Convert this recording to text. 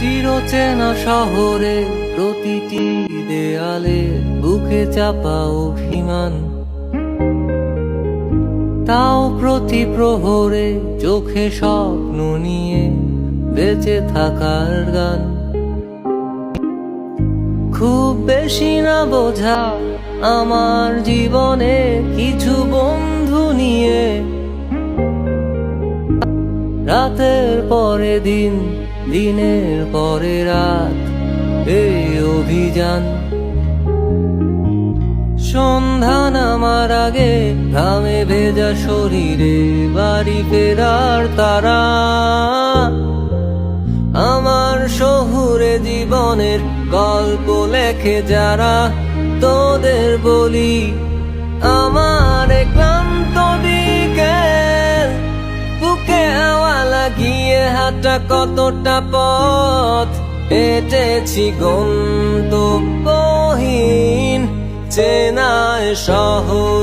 চিরচেনা শহরে প্রতিটি দেয়ালে বুকে চাপা অভিমান, তাও প্রতি প্রহরে চোখে স্বপ্ন নিয়ে বেঁচে থাকার গান। খুব বেশি না বোঝা আমার জীবনে কিছু বন্ধু নিয়ে, রাতের পরে দিন, দিনের পরে রাত, এই অভিযান। সন্ধ্যা নামার আগে ঘামে ভেজা শরীরে বাড়ি ফেরার তারা, আমার শহুরে জীবনের গল্প লেখে যারা, তোদের বলি আমার ক্লান্ত বিকেল, বুকে হাওয়া লাগিয়ে হাঁটা কতটা পথ হেঁটেছি গন্তব্যহীন চেনায় শহরে।